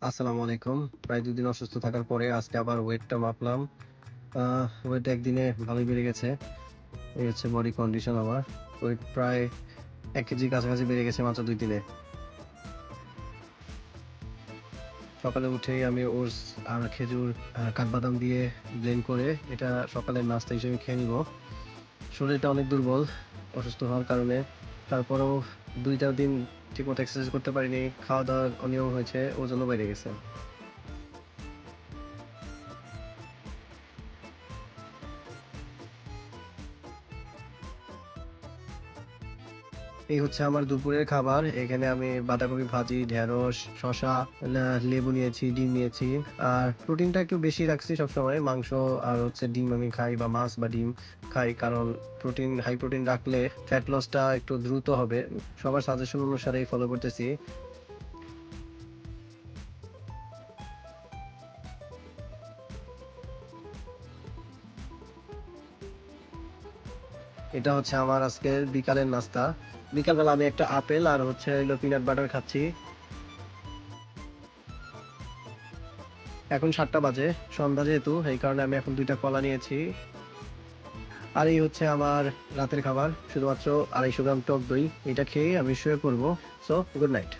আসসালামু আলাইকুম। প্রায় ২ দিন অসুস্থ থাকার পরে আজকে আবার ওয়েটটা মাপলাম। ওয়েট একদিনে ভালোই বেড়ে গেছে। এই হচ্ছে বডি কন্ডিশন আমার। ওয়েট প্রায় ১ কেজির কাছাকাছি বেড়ে গেছে মাত্র ২ দিনে। সকালে উঠেই আমি ওটস আর খেজুর, কাঠবাদাম দিয়ে ব্লেন্ড করে এটা সকালের নাস্তা হিসেবে খেয়ে নিবো। শরীরটা অনেক দুর্বল অসুস্থ হওয়ার কারণে। তারপরেও ২-৪ দিন ঠিকমতো এক্সারসাইজ করতে পারিনি। খাওয়া-দাওয়ার অনিয়ম হয়েছে, ওজনও বেড়ে গেছে। এই হচ্ছে আমার দুপুরের খাবার। এখানে আমি বাঁধাকপি ভাজি, ঢেঁড়স, শসা, লেবু নিয়েছি, ডিম নিয়েছি। আর প্রোটিনটা একটু বেশি রাখছি সবসময়। মাংস আর হচ্ছে ডিম আমি খাই বা মাছ বা ডিম খাই। কারণ হাই প্রোটিন রাখলে ফ্যাট লসটা একটু দ্রুত হবে। সবার সাজেশন অনুসারেই ফলো করতেছি। এটা হচ্ছে আমার আজকের বিকালের নাস্তা। বিকালবেলা আমি একটা আপেল আর হচ্ছে হলো পিনাট বাটার খাচ্ছি। এখন ৭টা বাজে। সন্ধ্যা যেহেতু এই কারণে আমি এখন ২ টা কলা নিয়েছি। আর এই হচ্ছে আমার রাতের খাবার। শুধুমাত্র ২৫০ গ্রাম টক দই। এটা খেয়েই আমি শুয়ে পড়বো। So good night.